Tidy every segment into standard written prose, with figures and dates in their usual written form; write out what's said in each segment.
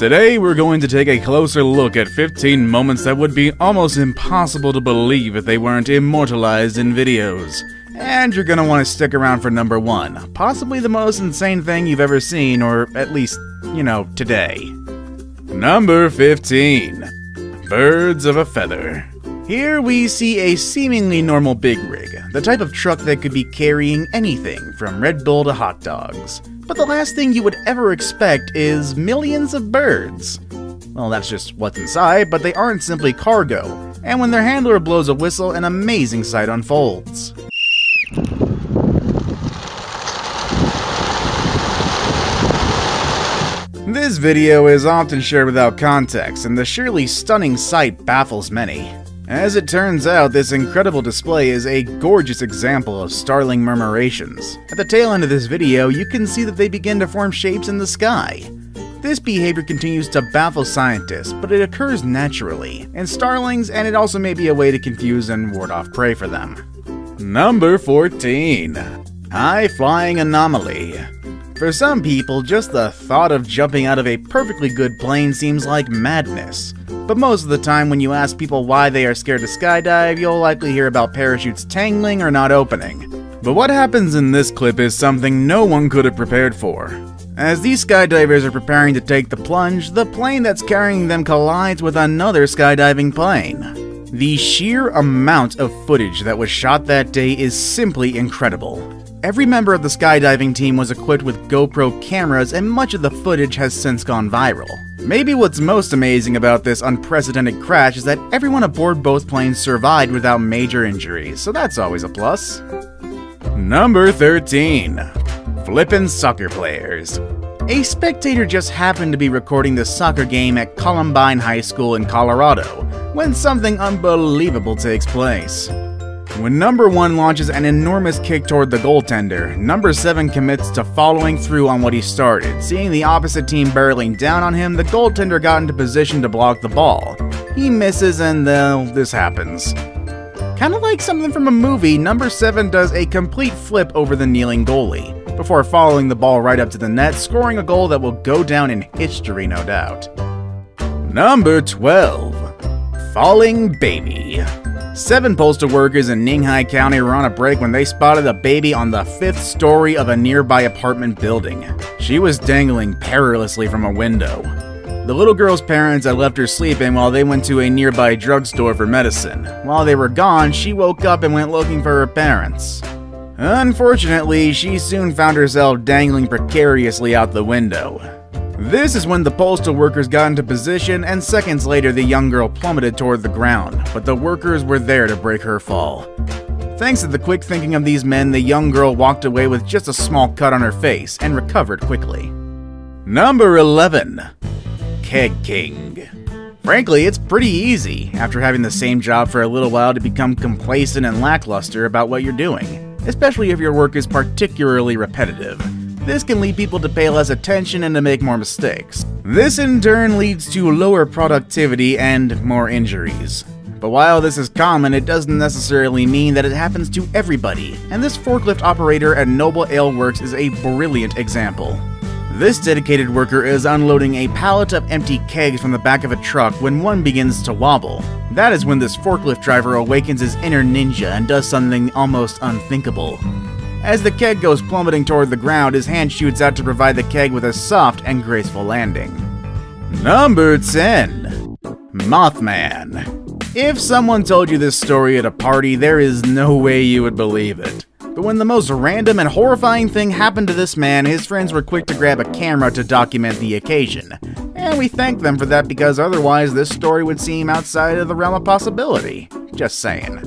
Today we're going to take a closer look at 15 moments that would be almost impossible to believe if they weren't immortalized in videos. And you're gonna want to stick around for number 1, possibly the most insane thing you've ever seen, or at least, today. Number 15. Birds of a Feather. Here we see a seemingly normal big rig, the type of truck that could be carrying anything from Red Bull to hot dogs. But the last thing you would ever expect is millions of birds. Well, that's just what's inside, but they aren't simply cargo, and when their handler blows a whistle, an amazing sight unfolds. This video is often shared without context, and the surely stunning sight baffles many. As it turns out, this incredible display is a gorgeous example of starling murmurations. At the tail end of this video, you can see that they begin to form shapes in the sky. This behavior continues to baffle scientists, but it occurs naturally in starlings, and it also may be a way to confuse and ward off prey for them. Number 14. High Flying Anomaly. For some people, just the thought of jumping out of a perfectly good plane seems like madness. But most of the time when you ask people why they are scared to skydive, you'll likely hear about parachutes tangling or not opening. But what happens in this clip is something no one could have prepared for. As these skydivers are preparing to take the plunge, the plane that's carrying them collides with another skydiving plane. The sheer amount of footage that was shot that day is simply incredible. Every member of the skydiving team was equipped with GoPro cameras, and much of the footage has since gone viral. Maybe what's most amazing about this unprecedented crash is that everyone aboard both planes survived without major injuries, so that's always a plus. Number 13. Flippin' Soccer Players. A spectator just happened to be recording the soccer game at Columbine High School in Colorado when something unbelievable takes place. When number 1 launches an enormous kick toward the goaltender, number 7 commits to following through on what he started. Seeing the opposite team barreling down on him, the goaltender got into position to block the ball. He misses, and this happens. Kinda like something from a movie, number 7 does a complete flip over the kneeling goalie, before following the ball right up to the net, scoring a goal that will go down in history, no doubt. Number 12. Falling Baby. 7 postal workers in Ninghai County were on a break when they spotted a baby on the 5th story of a nearby apartment building. She was dangling perilously from a window. The little girl's parents had left her sleeping while they went to a nearby drugstore for medicine. While they were gone, she woke up and went looking for her parents. Unfortunately, she soon found herself dangling precariously out the window. This is when the postal workers got into position, and seconds later the young girl plummeted toward the ground, but the workers were there to break her fall. Thanks to the quick thinking of these men, the young girl walked away with just a small cut on her face and recovered quickly. Number 11. Keg Cake. Frankly, it's pretty easy, after having the same job for a little while, to become complacent and lackluster about what you're doing, especially if your work is particularly repetitive. This can lead people to pay less attention and to make more mistakes. This in turn leads to lower productivity and more injuries. But while this is common, it doesn't necessarily mean that it happens to everybody, and this forklift operator at Noble Ale Works is a brilliant example. This dedicated worker is unloading a pallet of empty kegs from the back of a truck when one begins to wobble. That is when this forklift driver awakens his inner ninja and does something almost unthinkable. As the keg goes plummeting toward the ground, his hand shoots out to provide the keg with a soft and graceful landing. Number 10. Mothman. If someone told you this story at a party, there is no way you would believe it. But when the most random and horrifying thing happened to this man, his friends were quick to grab a camera to document the occasion. And we thank them for that, because otherwise this story would seem outside of the realm of possibility. Just saying.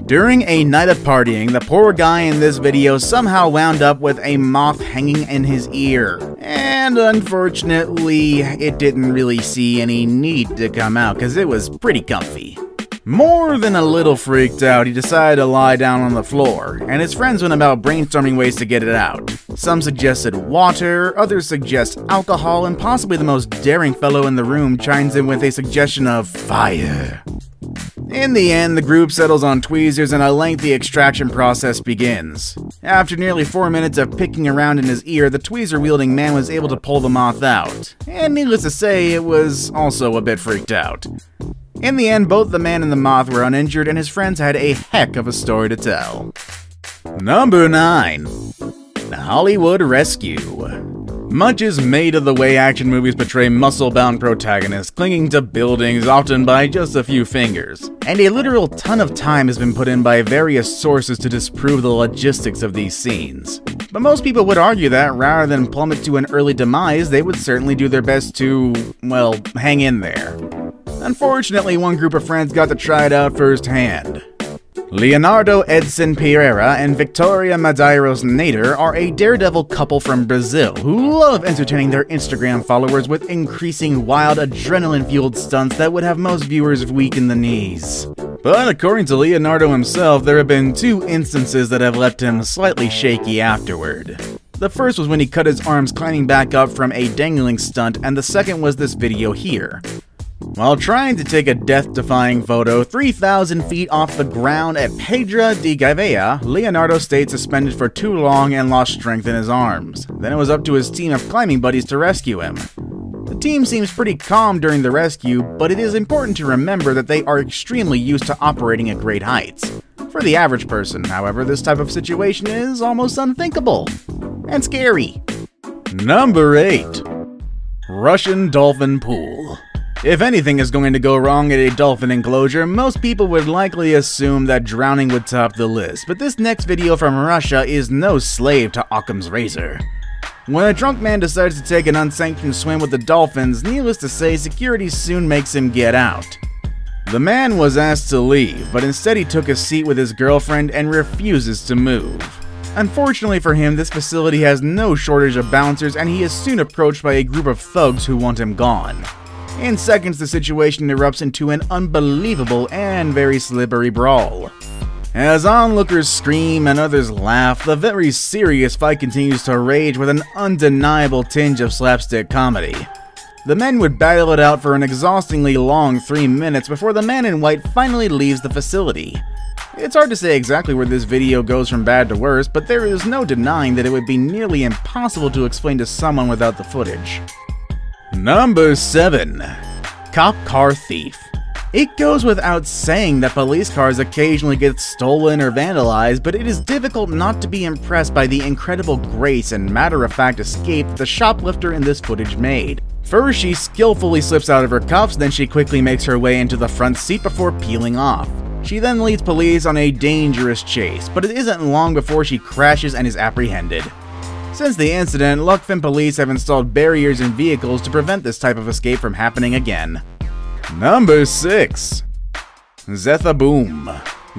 During a night of partying, the poor guy in this video somehow wound up with a moth hanging in his ear. And unfortunately, it didn't really see any need to come out because it was pretty comfy. More than a little freaked out, he decided to lie down on the floor, and his friends went about brainstorming ways to get it out. Some suggested water, others suggest alcohol, and possibly the most daring fellow in the room chimes in with a suggestion of fire. In the end, the group settles on tweezers and a lengthy extraction process begins. After nearly 4 minutes of picking around in his ear, the tweezer-wielding man was able to pull the moth out. And needless to say, it was also a bit freaked out. In the end, both the man and the moth were uninjured, and his friends had a heck of a story to tell. Number 9. The Hollywood Rescue. Much is made of the way action movies portray muscle-bound protagonists clinging to buildings, often by just a few fingers. And a literal ton of time has been put in by various sources to disprove the logistics of these scenes. But most people would argue that, rather than plummet to an early demise, they would certainly do their best to, well, hang in there. Unfortunately, one group of friends got to try it out firsthand. Leonardo Edson Pereira and Victoria Madeiros Nader are a daredevil couple from Brazil who love entertaining their Instagram followers with increasing wild adrenaline-fueled stunts that would have most viewers weak in the knees. But according to Leonardo himself, there have been 2 instances that have left him slightly shaky afterward. The first was when he cut his arms climbing back up from a dangling stunt, and the second was this video here. While trying to take a death-defying photo 3,000 feet off the ground at Pedra de Gavea, Leonardo stayed suspended for too long and lost strength in his arms. Then it was up to his team of climbing buddies to rescue him. The team seems pretty calm during the rescue, but it is important to remember that they are extremely used to operating at great heights. For the average person, however, this type of situation is almost unthinkable. And scary. Number 8. Russian Dolphin Pool. If anything is going to go wrong at a dolphin enclosure, most people would likely assume that drowning would top the list, but this next video from Russia is no slave to Occam's razor. When a drunk man decides to take an unsanctioned swim with the dolphins, needless to say, security soon makes him get out. The man was asked to leave, but instead he took a seat with his girlfriend and refuses to move. Unfortunately for him, this facility has no shortage of bouncers, and he is soon approached by a group of thugs who want him gone. In seconds, the situation erupts into an unbelievable and very slippery brawl. As onlookers scream and others laugh, the very serious fight continues to rage with an undeniable tinge of slapstick comedy. The men would battle it out for an exhaustingly long 3 minutes before the man in white finally leaves the facility. It's hard to say exactly where this video goes from bad to worse, but there is no denying that it would be nearly impossible to explain to someone without the footage. Number 7. Cop Car Thief. It goes without saying that police cars occasionally get stolen or vandalized, but it is difficult not to be impressed by the incredible grace and matter-of-fact escape the shoplifter in this footage made. First, she skillfully slips out of her cuffs, then she quickly makes her way into the front seat before peeling off. She then leads police on a dangerous chase, but it isn't long before she crashes and is apprehended. Since the incident, Luckfin police have installed barriers in vehicles to prevent this type of escape from happening again. Number 6. Zetas Boom.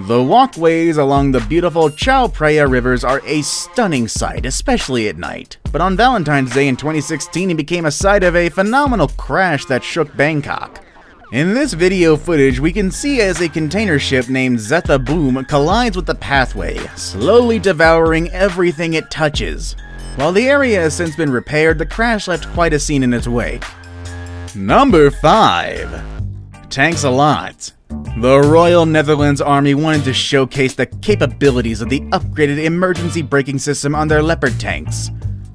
The walkways along the beautiful Chao Phraya rivers are a stunning sight, especially at night. But on Valentine's Day in 2016, it became a site of a phenomenal crash that shook Bangkok. In this video footage, we can see as a container ship named Zetas Boom collides with the pathway, slowly devouring everything it touches. While the area has since been repaired, the crash left quite a scene in its wake. Number 5. Tanks a lot. The Royal Netherlands Army wanted to showcase the capabilities of the upgraded emergency braking system on their Leopard tanks.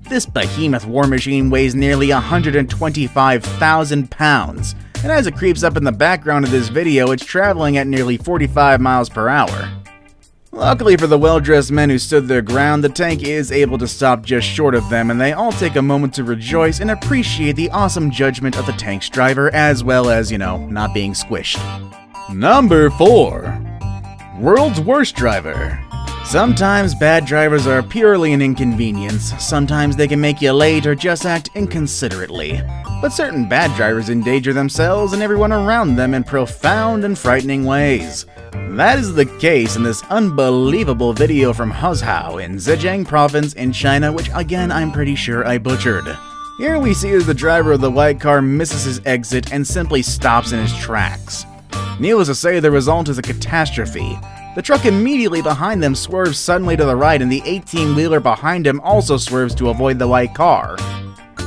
This behemoth war machine weighs nearly 125,000 pounds, and as it creeps up in the background of this video, it's traveling at nearly 45 miles per hour. Luckily for the well-dressed men who stood their ground, the tank is able to stop just short of them, and they all take a moment to rejoice and appreciate the awesome judgment of the tank's driver, as well as, not being squished. Number 4. World's Worst Driver. Sometimes bad drivers are purely an inconvenience, sometimes they can make you late or just act inconsiderately. But certain bad drivers endanger themselves and everyone around them in profound and frightening ways. That is the case in this unbelievable video from Huzhou in Zhejiang province in China, which again I'm pretty sure I butchered. Here we see as the driver of the white car misses his exit and simply stops in his tracks. Needless to say, the result is a catastrophe. The truck immediately behind them swerves suddenly to the right, and the 18-wheeler behind him also swerves to avoid the white car.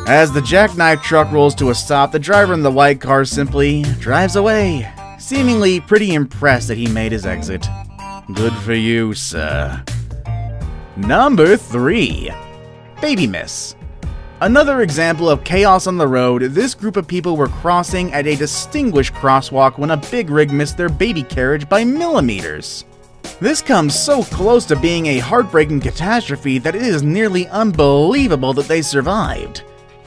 As the jackknife truck rolls to a stop, the driver in the white car simply drives away, seemingly pretty impressed that he made his exit. Good for you, sir. Number 3. Baby Miss. Another example of chaos on the road, this group of people were crossing at a distinguished crosswalk when a big rig missed their baby carriage by millimeters. This comes so close to being a heartbreaking catastrophe that it is nearly unbelievable that they survived.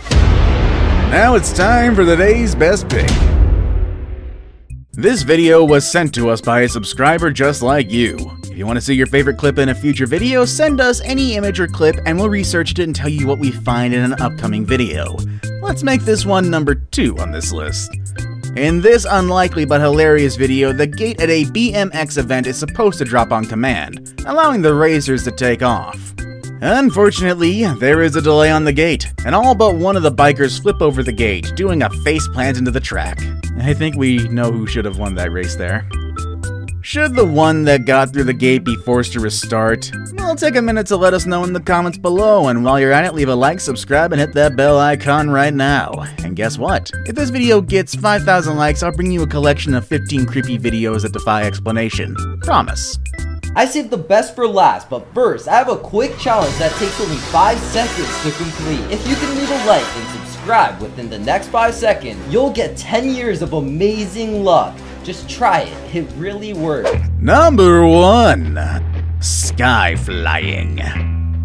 Now it's time for the day's best pick. This video was sent to us by a subscriber just like you. If you want to see your favorite clip in a future video, send us any image or clip and we'll research it and tell you what we find in an upcoming video. Let's make this one number 2 on this list. In this unlikely but hilarious video, the gate at a BMX event is supposed to drop on command, allowing the racers to take off. Unfortunately, there is a delay on the gate, and all but one of the bikers flip over the gate, doing a faceplant into the track. I think we know who should have won that race there. Should the one that got through the gate be forced to restart? Well, take a minute to let us know in the comments below, and while you're at it, leave a like, subscribe, and hit that bell icon right now. And guess what? If this video gets 5,000 likes, I'll bring you a collection of 15 creepy videos that defy explanation. Promise. I saved the best for last, but first, I have a quick challenge that takes only 5 seconds to complete. If you can leave a like and subscribe within the next 5 seconds, you'll get 10 years of amazing luck. Just try it, it really works. Number 1. Sky flying.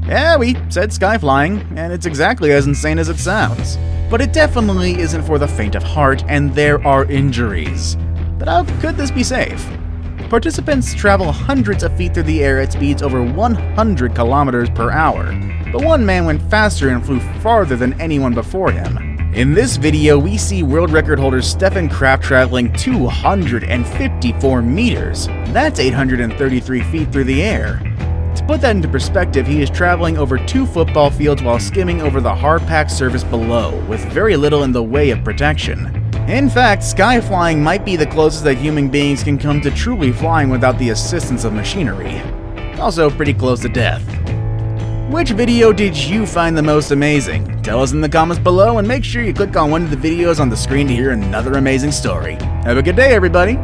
Yeah, we said sky flying, and it's exactly as insane as it sounds. But it definitely isn't for the faint of heart, and there are injuries. But how could this be safe? Participants travel hundreds of feet through the air at speeds over 100 kilometers per hour, but one man went faster and flew farther than anyone before him. In this video, we see world record holder Stefan Kraft traveling 254 meters. That's 833 feet through the air. To put that into perspective, he is traveling over 2 football fields while skimming over the hard-packed surface below, with very little in the way of protection. In fact, sky flying might be the closest that human beings can come to truly flying without the assistance of machinery. Also pretty close to death. Which video did you find the most amazing? Tell us in the comments below and make sure you click on one of the videos on the screen to hear another amazing story. Have a good day, everybody!